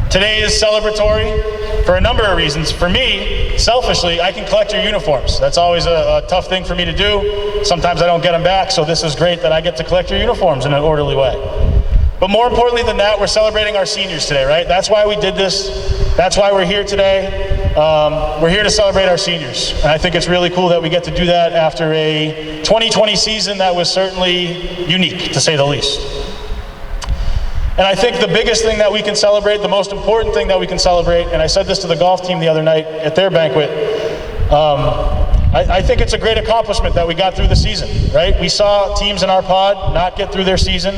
Today is celebratory for a number of reasons. For me, selfishly, I can collect your uniforms. That's always a tough thing for me to do. Sometimes I don't get them back, so this is great that I get to collect your uniforms in an orderly way. But more importantly than that, we're celebrating our seniors today, right? That's why we did this. That's why we're here today. We're here to celebrate our seniors. And I think it's really cool that we get to do that after a 2020 season that was certainly unique, to say the least. And I think the biggest thing that we can celebrate, the most important thing that we can celebrate, and I said this to the golf team the other night at their banquet, I think it's a great accomplishment that we got through the season, right? We saw teams in our pod not get through their season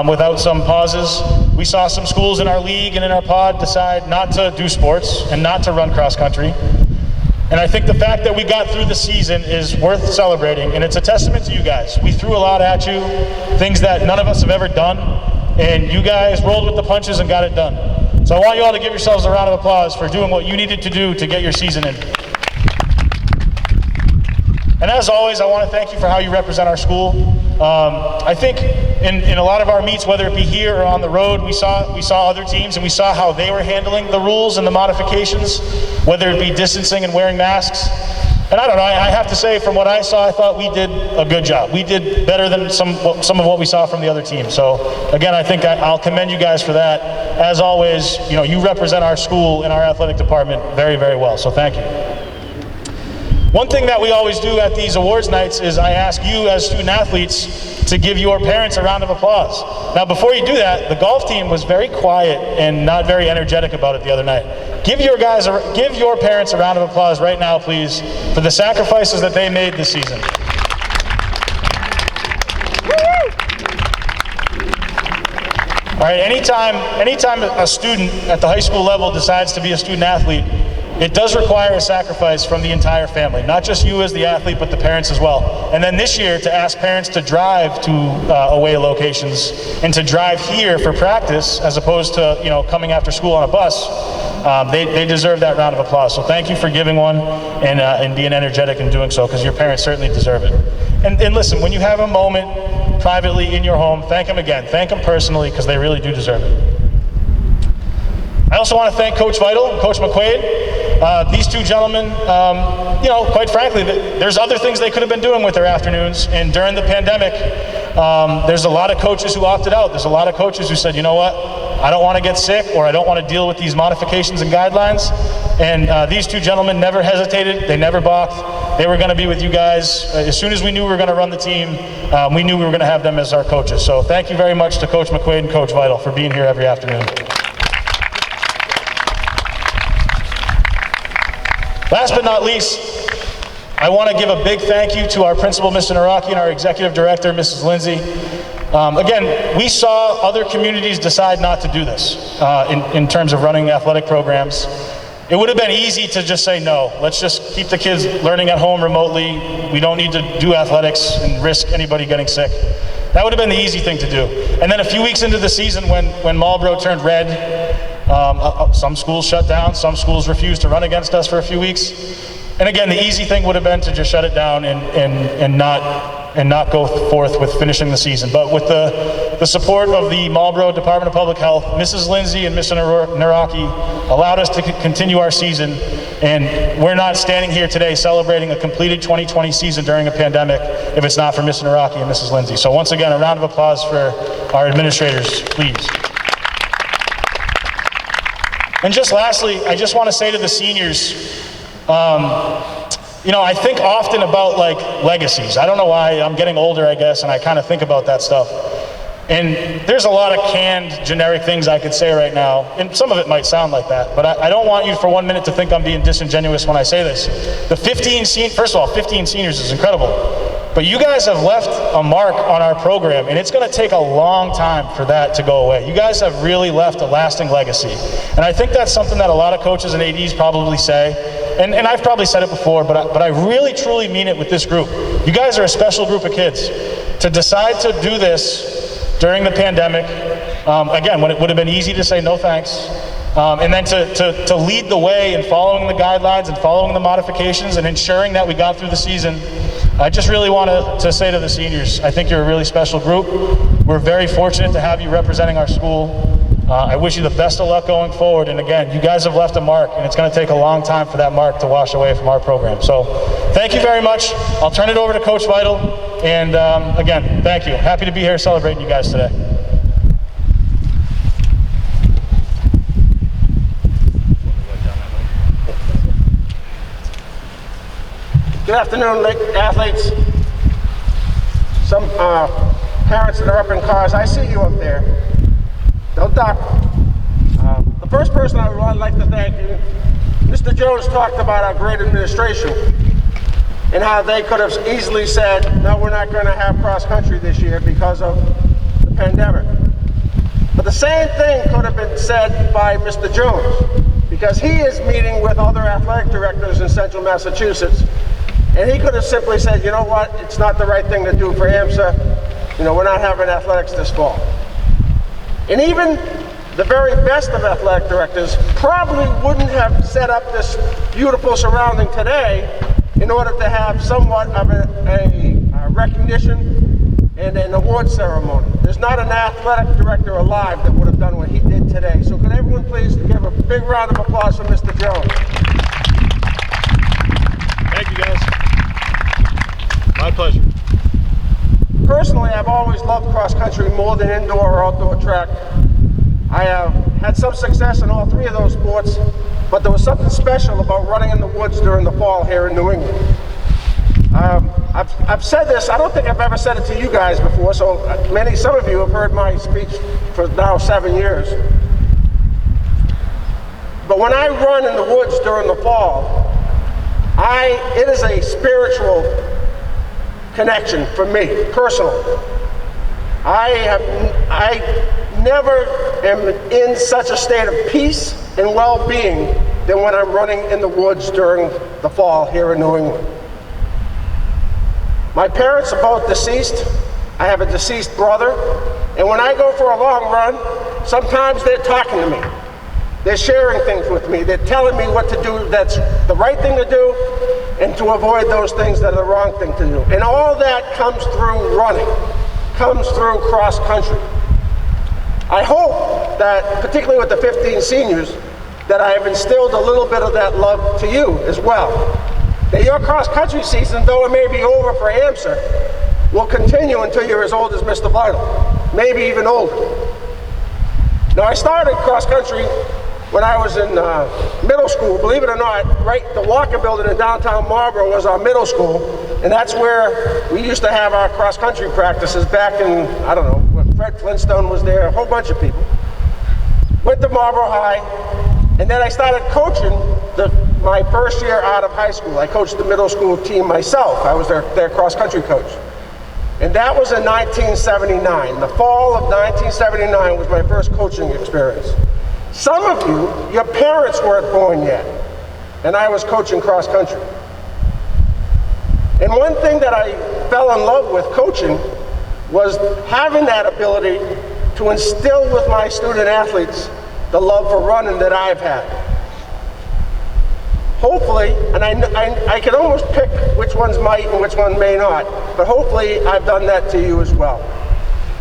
without some pauses. We saw some schools in our league and in our pod decide not to do sports and not to run cross country. And I think the fact that we got through the season is worth celebrating, and it's a testament to you guys. We threw a lot at you, things that none of us have ever done. And you guys rolled with the punches and got it done. So I want you all to give yourselves a round of applause for doing what you needed to do to get your season in. And as always, I want to thank you for how you represent our school. I think in a lot of our meets, whether it be here or on the road, we saw other teams and we saw how they were handling the rules and the modifications, whether it be distancing and wearing masks. And I don't know, I have to say, from what I saw, I thought we did a good job. We did better than some of what we saw from the other team. So again, I think I'll commend you guys for that. As always, you represent our school and our athletic department very, very well, so thank you. One thing that we always do at these awards nights is I ask you as student athletes to give your parents a round of applause. Now before you do that, the golf team was very quiet and not very energetic about it the other night. Give your parents a round of applause right now, please, for the sacrifices that they made this season. All right, anytime a student at the high school level decides to be a student athlete, it does require a sacrifice from the entire family, not just you as the athlete, but the parents as well. And then this year, to ask parents to drive to away locations and to drive here for practice, as opposed to coming after school on a bus, they deserve that round of applause. So thank you for giving one and being energetic in doing so, because your parents certainly deserve it. And listen, when you have a moment privately in your home, thank them again. Thank them personally, because they really do deserve it. I also want to thank Coach Vital and Coach McQuaid. These two gentlemen, quite frankly, there's other things they could have been doing with their afternoons. And during the pandemic, there's a lot of coaches who opted out. There's a lot of coaches who said, you know what, I don't want to get sick, or I don't want to deal with these modifications and guidelines. And these two gentlemen never hesitated. They never balked. They were going to be with you guys. As soon as we knew we were going to run the team, we knew we were going to have them as our coaches. So thank you very much to Coach McQuaid and Coach Vital for being here every afternoon. Last but not least, I want to give a big thank you to our principal, Mr. Naraki, and our executive director, Mrs. Lindsay. Again, we saw other communities decide not to do this in terms of running athletic programs. It would have been easy to just say no. Let's just keep the kids learning at home remotely. We don't need to do athletics and risk anybody getting sick. That would have been the easy thing to do. And then a few weeks into the season, when Marlboro turned red, some schools shut down, some schools refused to run against us for a few weeks. And again, the easy thing would have been to just shut it down and not go forth with finishing the season. But with the support of the Marlboro Department of Public Health, Mrs. Lindsay and Mr. Naraki allowed us to continue our season. And we're not standing here today celebrating a completed 2020 season during a pandemic if it's not for Mr. Naraki and Mrs. Lindsay. So once again, a round of applause for our administrators, please. And just lastly, I just want to say to the seniors, I think often about legacies. I don't know why, I'm getting older, I guess, and I kind of think about that stuff. And there's a lot of canned, generic things I could say right now, and some of it might sound like that, but I don't want you for 1 minute to think I'm being disingenuous when I say this. First of all, 15 seniors is incredible. But you guys have left a mark on our program, and it's going to take a long time for that to go away. You guys have really left a lasting legacy. And I think that's something that a lot of coaches and ADs probably say, and I've probably said it before, but I really truly mean it with this group. You guys are a special group of kids. To decide to do this during the pandemic, again, when it would have been easy to say no thanks, and then to lead the way in following the guidelines and following the modifications and ensuring that we got through the season, I just really want to say to the seniors, I think you're a really special group. We're very fortunate to have you representing our school. I wish you the best of luck going forward, and again, you guys have left a mark, and it's going to take a long time for that mark to wash away from our program. So thank you very much. I'll turn it over to Coach Vital, and again, thank you. Happy to be here celebrating you guys today. Good afternoon, athletes. Some parents that are up in cars, I see you up there. Don't duck. The first person I would like to thank you, Mr. Jones talked about our great administration and how they could have easily said, no, we're not going to have cross country this year because of the pandemic. But the same thing could have been said by Mr. Jones, because he is meeting with other athletic directors in central Massachusetts, and he could have simply said, you know what, it's not the right thing to do for AMSA. You know, we're not having athletics this fall. And even the very best of athletic directors probably wouldn't have set up this beautiful surrounding today in order to have somewhat of a recognition and an award ceremony. There's not an athletic director alive that would have done what he did today. So could everyone please give a big round of applause for Mr. Jones. Thank you, guys. My pleasure. Personally, I've always loved cross country more than indoor or outdoor track. I have had some success in all three of those sports, but there was something special about running in the woods during the fall here in New England. I've said this, I don't think I've ever said it to you guys before, so some of you have heard my speech for now 7 years. But when I run in the woods during the fall, it is a spiritual connection for me, personally. I never am in such a state of peace and well-being than when I'm running in the woods during the fall here in New England. My parents are both deceased. I have a deceased brother, and when I go for a long run, sometimes they're talking to me. They're sharing things with me. They're telling me what to do that's the right thing to do and to avoid those things that are the wrong thing to do. And all that comes through running, comes through cross country. I hope that, particularly with the 15 seniors, that I have instilled a little bit of that love to you as well. That your cross country season, though it may be over for AMSA, will continue until you're as old as Mr. Vital, maybe even older. Now, I started cross country when I was in middle school. Believe it or not, right, the Walker Building in downtown Marlboro was our middle school, and that's where we used to have our cross country practices back in, I don't know, when Fred Flintstone was there, a whole bunch of people. Went to Marlboro High, and then I started coaching my first year out of high school. I coached the middle school team myself. I was their cross country coach. And that was in 1979. The fall of 1979 was my first coaching experience. Some of you, your parents weren't born yet, and I was coaching cross country. And one thing that I fell in love with coaching was having that ability to instill with my student athletes the love for running that I've had. Hopefully, and I can almost pick which ones might and which one may not, but hopefully I've done that to you as well.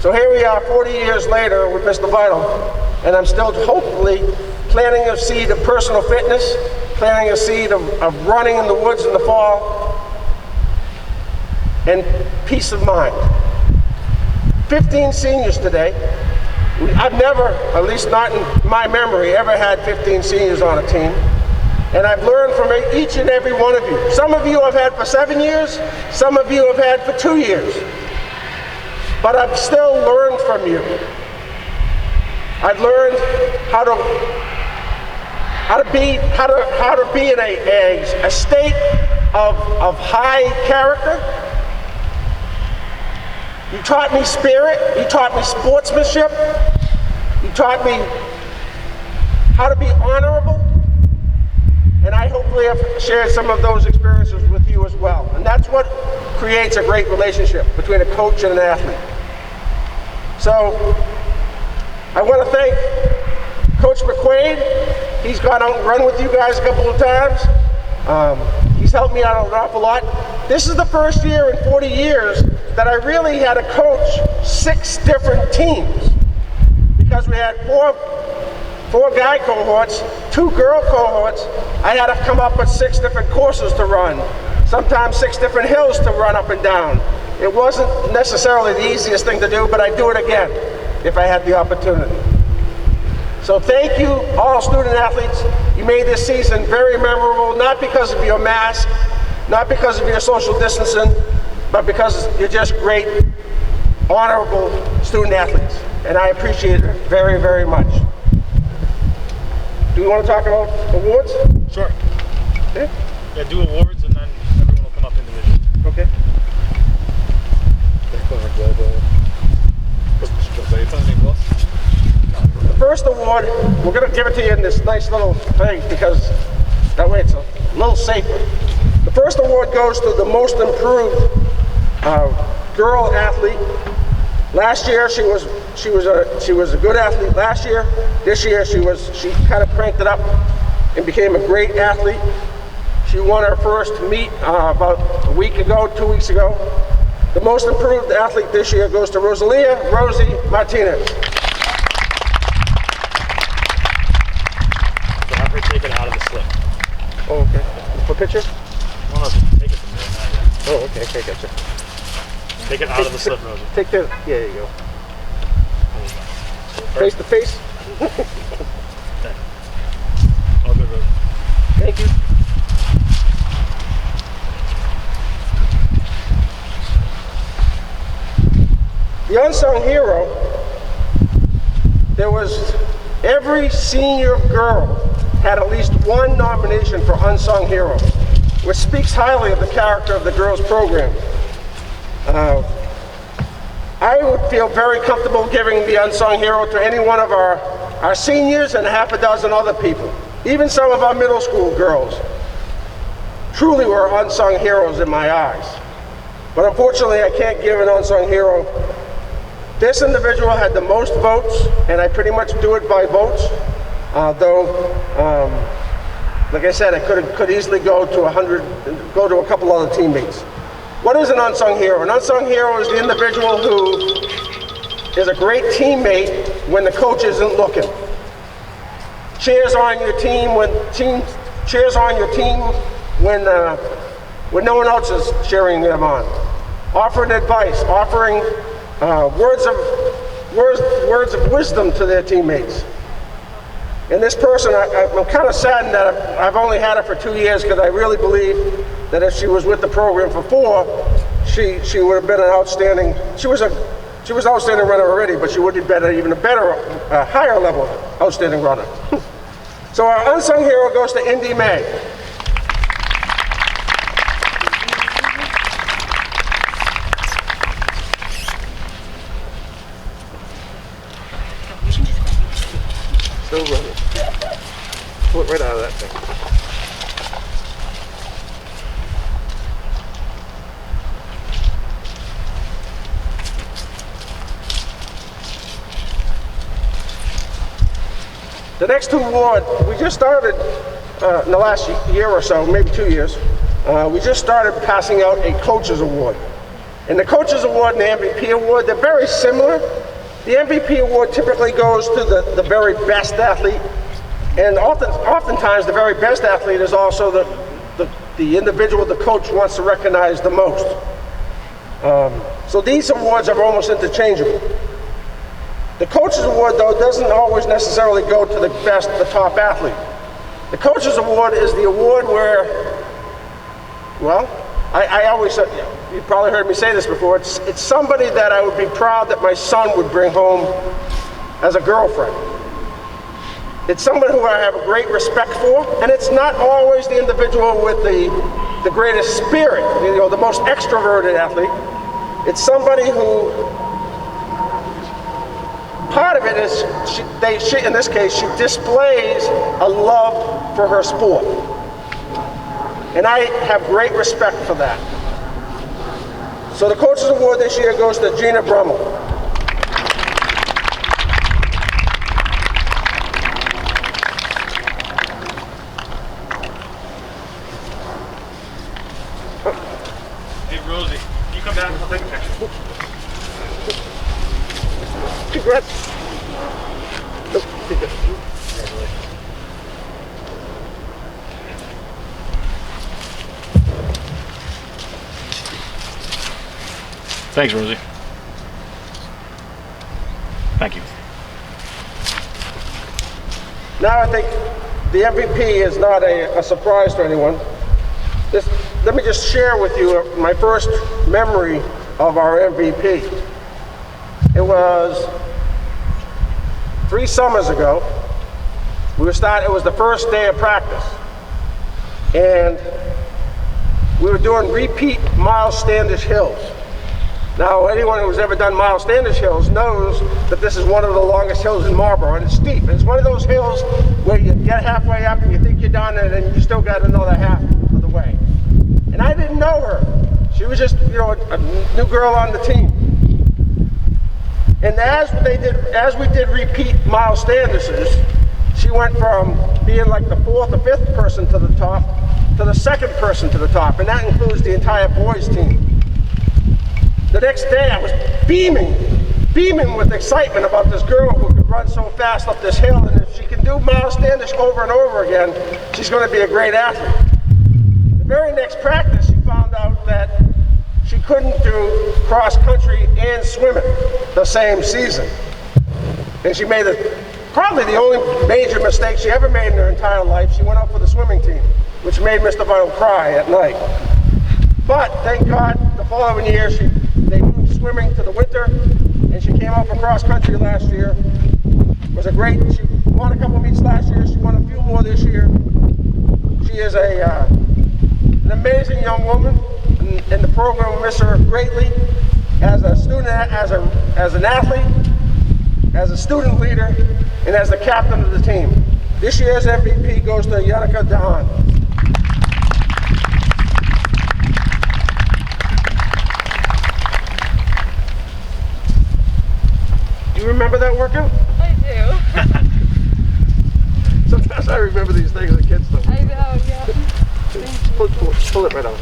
So here we are 40 years later with Mr. Vital, and I'm still hopefully planting a seed of personal fitness, planting a seed of running in the woods in the fall, and peace of mind. 15 seniors today. I've never, at least not in my memory, ever had 15 seniors on a team. And I've learned from each and every one of you. Some of you I've had for 7 years, some of you have had for 2 years. But I've still learned from you. I've learned how to be in a state of high character. You taught me spirit, you taught me sportsmanship, you taught me how to be honorable, and I hopefully have shared some of those experiences with you as well. And that's what creates a great relationship between a coach and an athlete. So I want to thank Coach McQuaid. He's gone out and run with you guys a couple of times. He's helped me out an awful lot. This is the first year in 40 years that I really had to coach 6 different teams, because we had 4 4 guy cohorts, 2 girl cohorts. I had to come up with 6 different courses to run, sometimes 6 different hills to run up and down. It wasn't necessarily the easiest thing to do, but I'd do it again if I had the opportunity. So thank you, all student athletes. You made this season very memorable, not because of your mask, not because of your social distancing, but because you're just great, honorable student athletes. And I appreciate it very, very much. Do you want to talk about awards? Sure. Okay. Yeah, do awards and then everyone will come up individually. Okay. The first award, we're going to give it to you in this nice little thing because that way it's a little safer. The first award goes to the most improved girl athlete. Last year she was a good athlete last year. This year she kind of cranked it up and became a great athlete. She won her first meet about a week ago, 2 weeks ago. The most improved athlete this year goes to Rosie Martinez. So have her take it out of the slip. Oh, okay. For picture? No, just take it from there. Oh, okay, okay, gotcha. Take it out of the slip, Rosie. Take the, yeah, there you go. There you go. Face to face. Okay. All good, Rosie. Thank you. The Unsung Hero, every senior girl had at least one nomination for Unsung Hero, which speaks highly of the character of the girls' program. I would feel very comfortable giving the Unsung Hero to any one of our seniors and half a dozen other people. Even some of our middle school girls truly were unsung heroes in my eyes. But unfortunately, I can't give an Unsung Hero. This individual had the most votes, and I pretty much do it by votes, like I said, I could easily go to 100, go to a couple other teammates. What is an unsung hero? An unsung hero is the individual who is a great teammate when the coach isn't looking. Cheers on your team when no one else is cheering them on. Offering advice, offering words of wisdom to their teammates. And this person, I'm kind of saddened that I've only had her for 2 years, because I really believe that if she was with the program for 4, she would have been an outstanding. She was an outstanding runner already, but she would have been even a better, higher level outstanding runner. So our unsung hero goes to Indy May. Still running. Pull it right out of that thing. The next 2 awards, we just started in the last year or so, maybe 2 years, we just started passing out a Coaches Award. And the Coaches Award and the MVP Award, they're very similar. The MVP Award typically goes to the very best athlete, and oftentimes the very best athlete is also the individual the coach wants to recognize the most. So these awards are almost interchangeable. The Coaches Award, though, doesn't always necessarily go to the top athlete. The Coaches Award is the award where, well, I always said, you probably heard me say this before, it's somebody that I would be proud that my son would bring home as a girlfriend. It's somebody who I have a great respect for, and it's not always the individual with the greatest spirit, the most extroverted athlete. It's somebody who, part of it is, she in this case, she displays a love for her sport. And I have great respect for that. So the Coaches Award this year goes to Gina Brummel. Hey Rosie, can you come down and I'll take a picture? Congrats. Nope, take it. Thanks, Rosie. Thank you. Now I think the MVP is not a surprise to anyone. Let me just share with you my first memory of our MVP. It was 3 summers ago. It was the first day of practice. And we were doing repeat Miles Standish hills. Now, anyone who's ever done Miles Standish hills knows that this is one of the longest hills in Marlboro, and it's steep. And it's one of those hills where you get halfway up and you think you're done, and then you still got another half of the way. And I didn't know her. She was just, a new girl on the team. And as we did repeat Miles Standishes, she went from being like the 4th or 5th person to the top to the 2nd person to the top, and that includes the entire boys team. The next day I was beaming with excitement about this girl who could run so fast up this hill, and if she can do Miles Standish over and over again, she's going to be a great athlete. The very next practice, you found out that she couldn't do cross country and swimming the same season. And she made probably the only major mistake she ever made in her entire life. She went out for the swimming team, which made Mr. Vital cry at night. But thank God, the following year, they moved swimming to the winter, and she came out for cross country last year. She won a couple meets last year. She won a few more this year. She is an amazing young woman, and the program will miss her greatly as a student, as an athlete, as a student leader, and as the captain of the team. This year's MVP goes to Yannicka Dahan. Do you remember that workout? I do. Sometimes I remember these things that kids don't. I know, yeah. Pull it right out.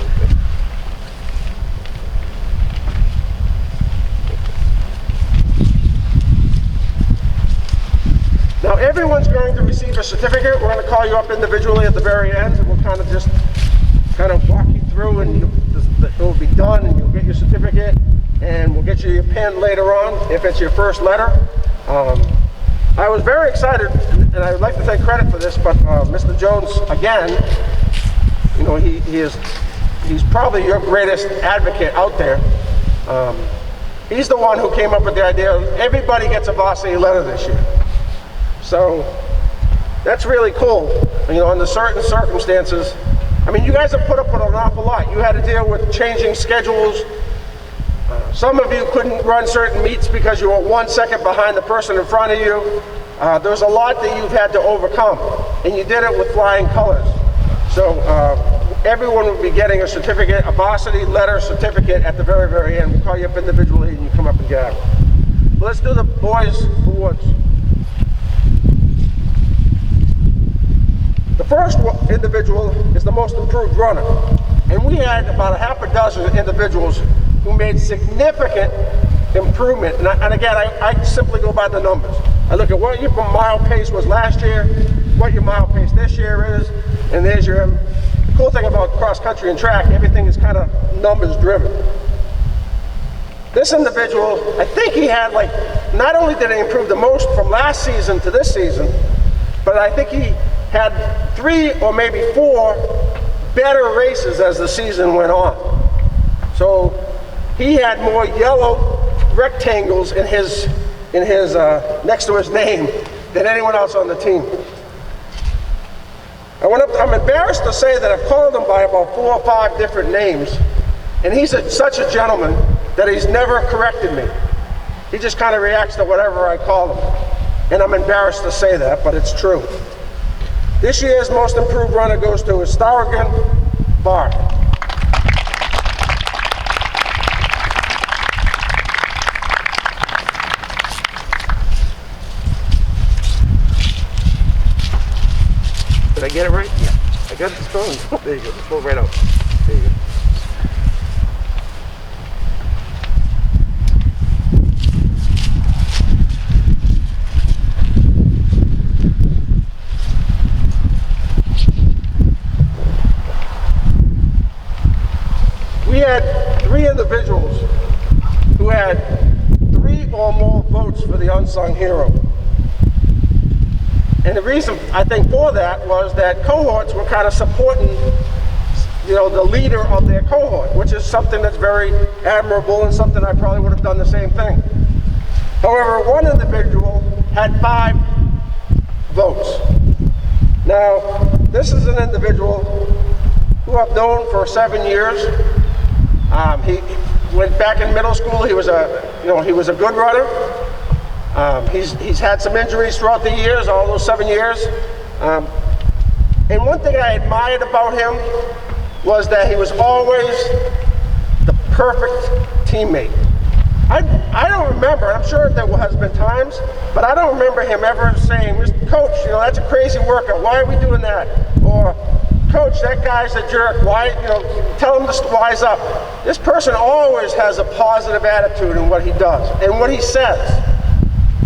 Now everyone's going to receive a certificate. We're going to call you up individually at the very end, and we'll kind of walk you through, and it will be done, and you'll get your certificate. And we'll get you your pen later on if it's your first letter. I was very excited, and I would like to take credit for this, but Mr. Jones, again, he's probably your greatest advocate out there. He's the one who came up with the idea of everybody gets a varsity letter this year. So that's really cool. Under certain circumstances, you guys have put up with an awful lot. You had to deal with changing schedules. Some of you couldn't run certain meets because you were 1 second behind the person in front of you. There's a lot that you've had to overcome, and you did it with flying colors. So everyone will be getting a certificate, a varsity letter certificate at the very, very end. We'll call you up individually, and you come up and get it. But let's do the boys' awards. The first individual is the most improved runner, and we had about a half a dozen individuals who made significant improvement. And again, I simply go by the numbers. I look at what your mile pace was last year, what your mile pace this year is, and there's your, the cool thing about cross country and track, everything is kind of numbers driven. This individual, I think he had not only did he improve the most from last season to this season, but I think he had 3 or maybe 4 better races as the season went on. So he had more yellow rectangles in his next to his name than anyone else on the team. I'm embarrassed to say that I've called him by about 4 or 5 different names, and he's such a gentleman that he's never corrected me. He just kind of reacts to whatever I call him, and I'm embarrassed to say that, but it's true. This year's most improved runner goes to Starrigan Bart. Did I get it right? Yeah. I got it spelled. There you go. Just pull it right out. There you go. had 3 individuals who had 3 or more votes for the Unsung Hero. And the reason, I think, for that was that cohorts were kind of supporting, the leader of their cohort, which is something that's very admirable and something I probably would have done the same thing. However, one individual had 5 votes. Now, this is an individual who I've known for 7 years. He went back in middle school. He was a good runner. He's had some injuries throughout the years, all those 7 years. And one thing I admired about him was that he was always the perfect teammate. I don't remember, I'm sure there has been times, but I don't remember him ever saying, "Coach, that's a crazy workout, why are we doing that?" Or, "Coach, that guy's a jerk, why, tell him to wise up." This person always has a positive attitude in what he does and what he says,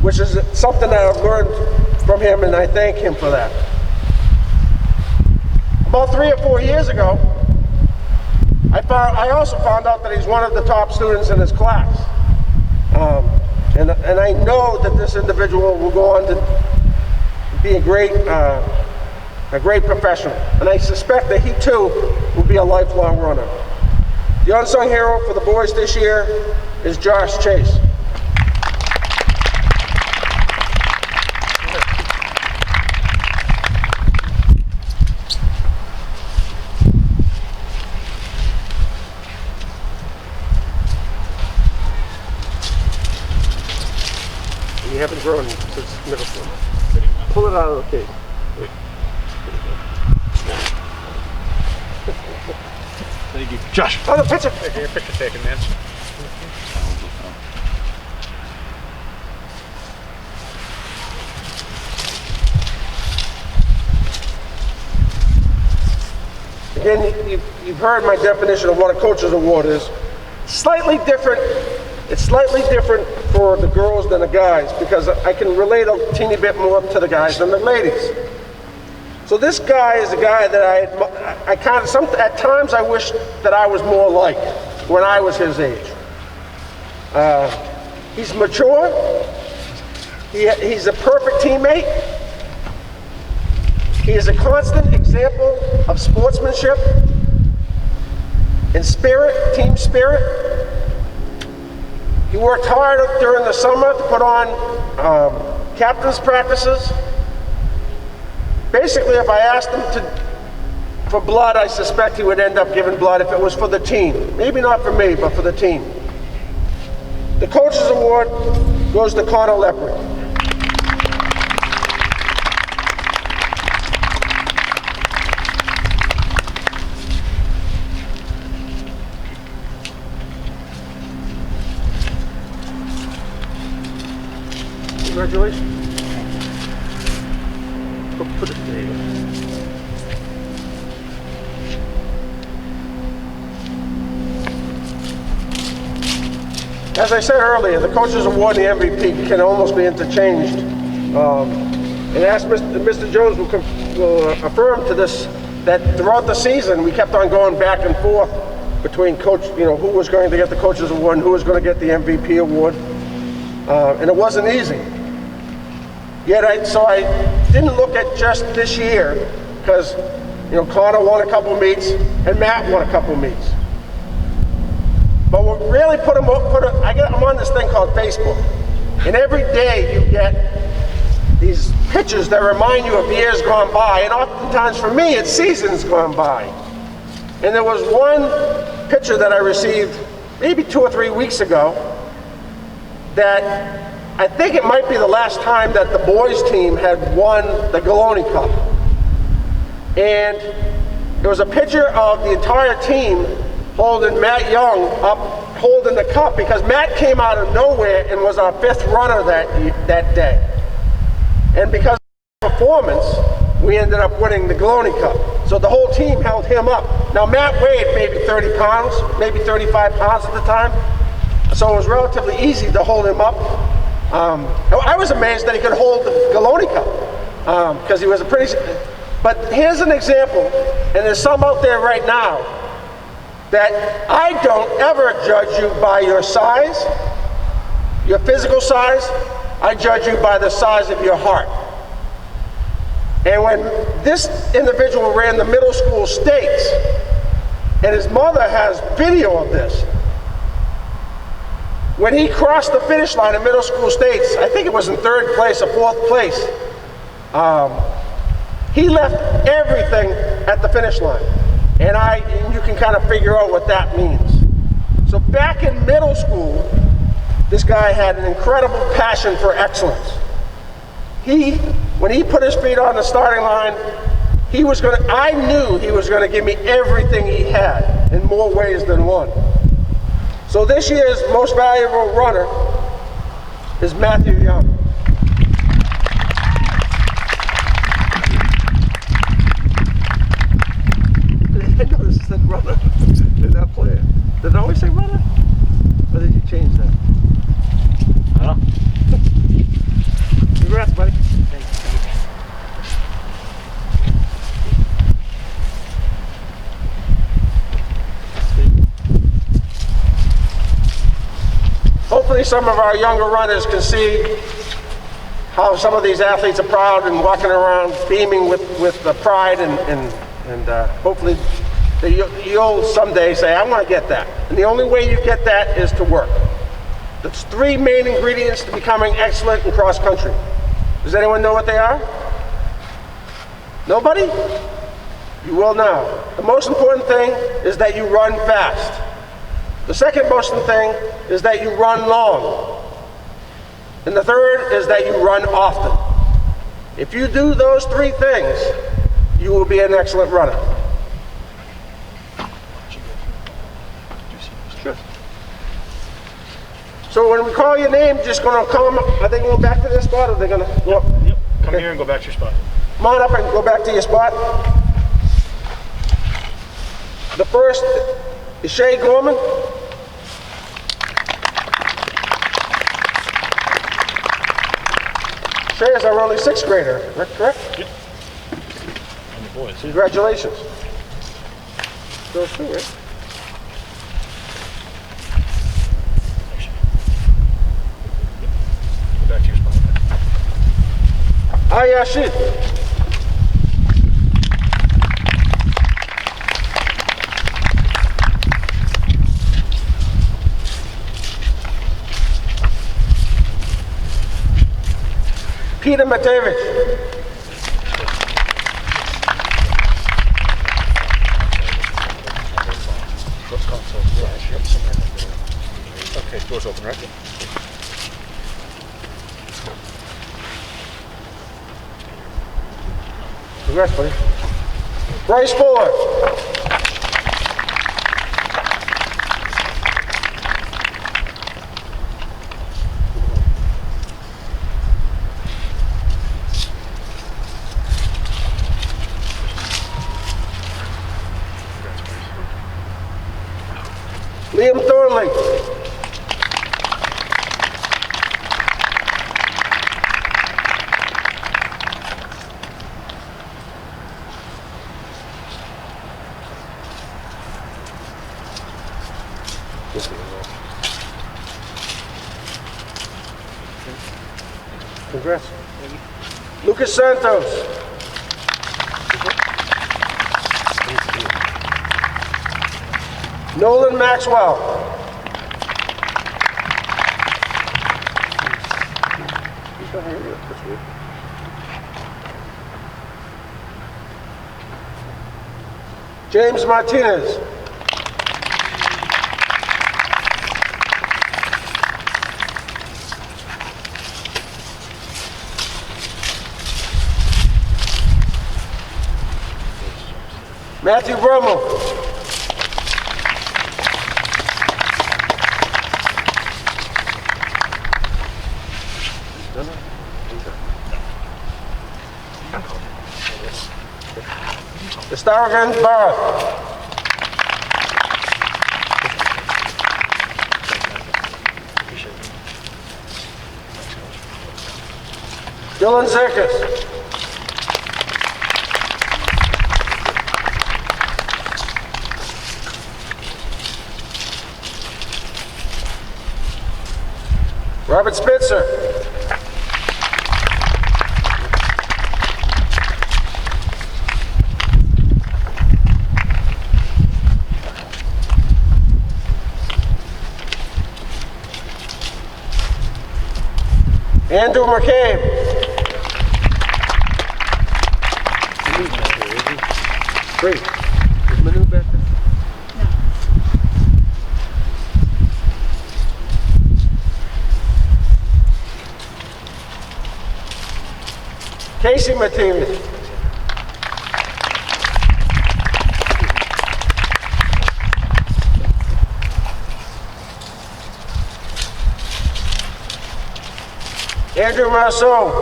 which is something that I've learned from him, and I thank him for that. About 3 or 4 years ago, I also found out that he's one of the top students in his class. And I know that this individual will go on to be a great professional. And I suspect that he too will be a lifelong runner. The Unsung Hero for the boys this year is Josh Chase. You haven't grown since middle school. Pull it out of the case. Thank you. Josh. Oh, the picture. Your picture taken, man. Again, you've heard my definition of what a coach's award is. Slightly different. It's slightly different for the girls than the guys because I can relate a teeny bit more to the guys than the ladies. So this guy is a guy that at times I wish that I was more like when I was his age. He's mature. He's a perfect teammate. He is a constant example of sportsmanship and spirit, team spirit. He worked hard during the summer to put on captain's practices. Basically, if I asked him for blood, I suspect he would end up giving blood if it was for the team. Maybe not for me, but for the team. The Coach's Award goes to Connor Lepre. Congratulations. Put it there. As I said earlier, the Coach's Award and the MVP can almost be interchanged. And as Mr. Jones will affirm to this, that throughout the season we kept on going back and forth between coach, who was going to get the Coach's Award and who was going to get the MVP award. And it wasn't easy. Yet I didn't look at just this year because, Connor won a couple meets and Matt won a couple meets. But what really I'm on this thing called Facebook. And every day you get these pictures that remind you of years gone by. And oftentimes for me, it's seasons gone by. And there was one picture that I received maybe 2 or 3 weeks ago that I think it might be the last time that the boys team had won the Galoni Cup. And there was a picture of the entire team holding Matt Young up, holding the cup, because Matt came out of nowhere and was our 5th runner that day. And because of performance, we ended up winning the Galoni Cup. So the whole team held him up. Now Matt weighed maybe 30 pounds, maybe 35 pounds at the time. So it was relatively easy to hold him up. I was amazed that he could hold the Galoni Cup because he was but here's an example, and there's some out there right now that I don't ever judge you by your size, your physical size. I judge you by the size of your heart. And when this individual ran the middle school states, and his mother has video of this, when he crossed the finish line in middle school states, I think it was in 3rd place or 4th place, he left everything at the finish line. And you can kind of figure out what that means. So back in middle school, this guy had an incredible passion for excellence. When he put his feet on the starting line, I knew he was going to give me everything he had in more ways than one. So this year's most valuable runner is Matthew Young. I noticed it said runner in that player. Did it always say runner? Or did you change that? I don't know. Congrats, buddy. Hopefully some of our younger runners can see how some of these athletes are proud and walking around beaming with the pride, and hopefully you'll someday say, I want to get that. And the only way you get that is to work. There's 3 main ingredients to becoming excellent in cross country. Does anyone know what they are? Nobody? You will now. The most important thing is that you run fast. The second most important thing is that you run long. And the third is that you run often. If you do those 3 things, you will be an excellent runner. Sure. So when we call your name, just going to come, are they going back to their spot, or are they going to go up? Yep. Come here and go back to your spot. Come on up and go back to your spot. The first is Shay Gorman. Shay is our only 6th grader, is that correct? Yep. And the boys. Congratulations. Those 2, right? Go back to your spot. Ayashid. Peter Matevich. Okay, door's open, right? Congrats, buddy. Bryce Fuller. Liam Thornley. Congrats. Lucas Santos. Nolan Maxwell. James Martinez. Matthew Brummel. Stargan Barth. Dylan Zirkus. Robert Spitzer. Andrew McCabe. Great. Is Manu back there? Casey Mativi. Andrew Marceau.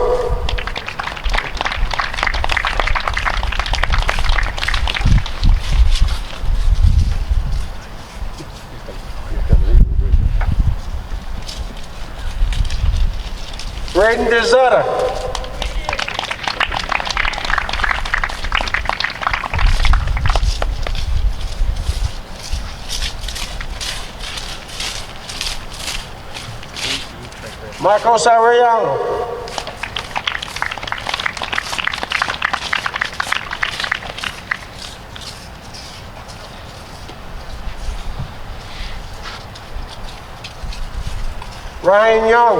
Braden DeZutta. Marcos Arellano. Ryan Young.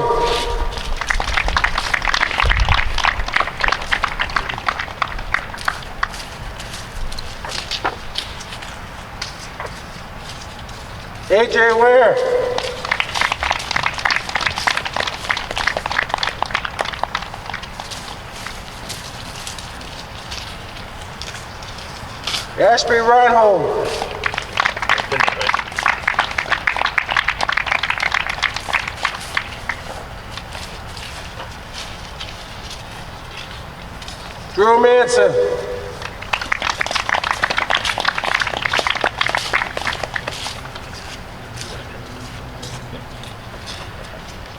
AJ Ware. Ashby Reinhold. Drew Manson.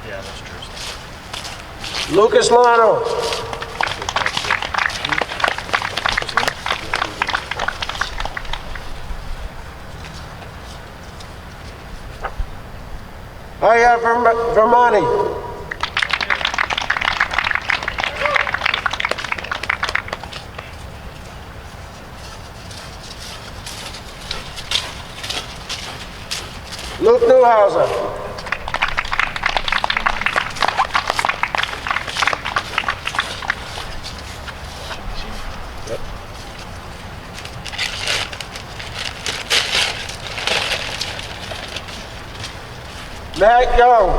Yeah, that's true. Lucas Lano. Aya Vermani. Luke Newhauser. Yep. Matt Young.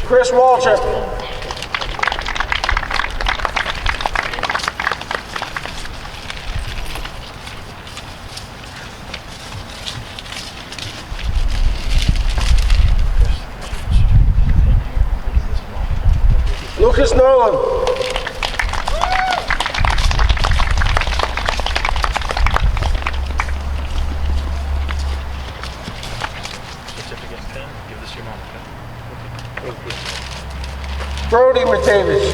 Chris Waltrip. Lucas Nolan. Certificate and pen. Give this to your mom, okay? Okay. Brody Matavish.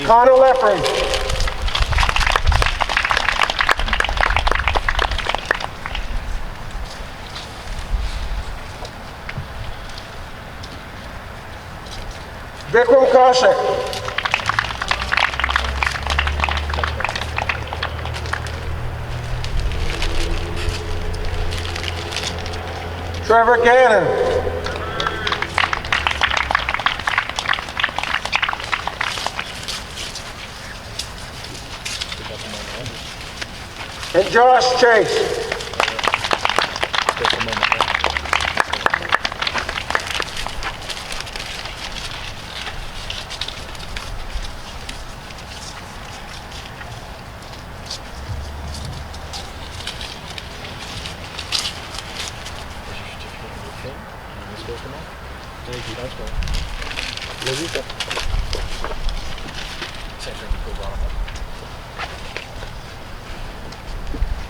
Connor Leffrey. Vikram Kaushik. Trevor Gannon. And Josh Chase. Thank you. Thanks, man. Same thing, cool bottom.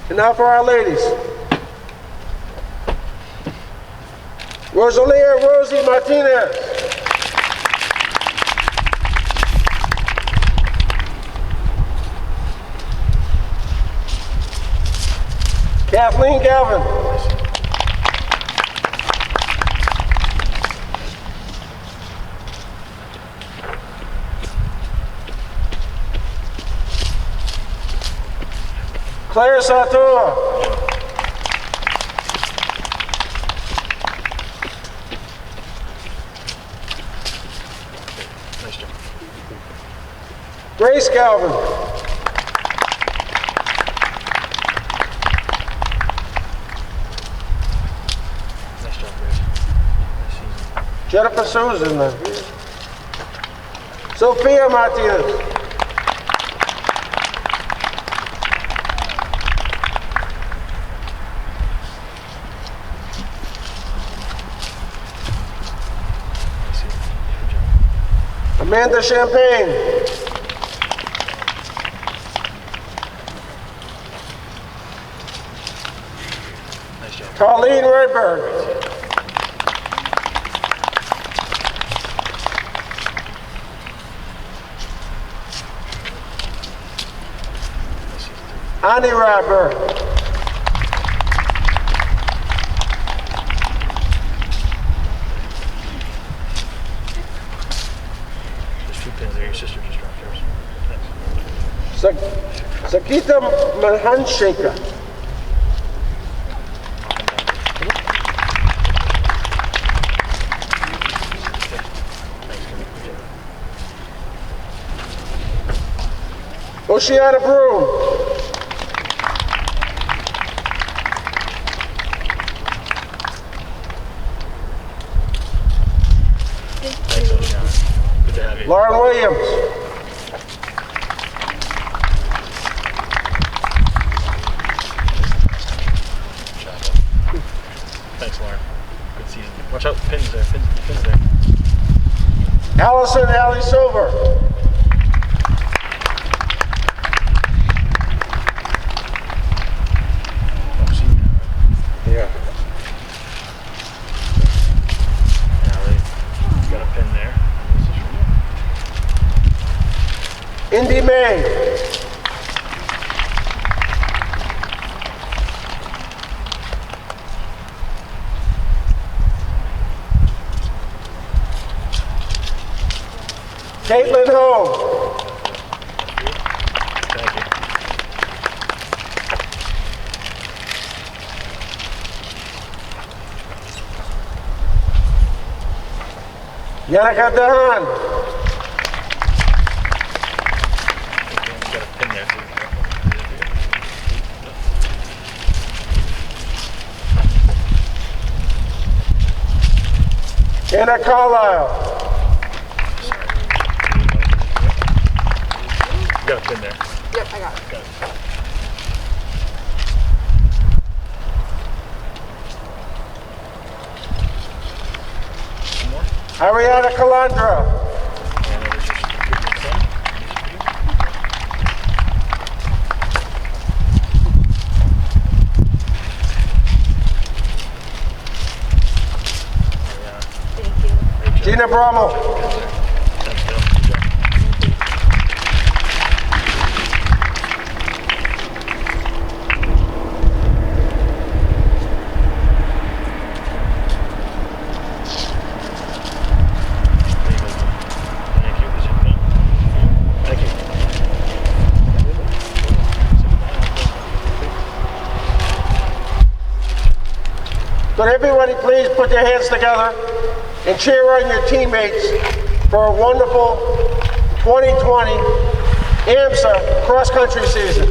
And now for our ladies. Rosalia Rosie Martinez. Kathleen Galvin. Claire Sator. Nice job. Grace Galvin. Nice job, Grace. Nice season. Jennifer Susan. Sophia Martinez. Nice season. Good job. Amanda Champagne. Nice job. Colleen Redberg. Nice season. Annie Radberg. There's 2 pins there. Your sister just dropped yours. Thanks. Sakita Mahansheka. Oceana Broom. Thanks, Oceana. Good to have you. Lauren Williams. Thanks, Lauren. Good season. Watch out, pins there. Pins there. Allison Alley Silver. Oh, see. Yeah. Now they got a pin there. This is for you. Indy May. Caitlin Ho. Thank you. Yannicka Dahan. Got a pin there too. Anna Carlisle. You got a pin there. Yep, I got it. Got it. Some more? Ariana Calandra. And there's your pin. Thank you. Gina Bramo. Thanks, Bill. Good job. There you go. Thank you. Is it done? Thank you. Could everybody please put their hands together and cheer on your teammates for a wonderful 2020 AMSA cross-country season.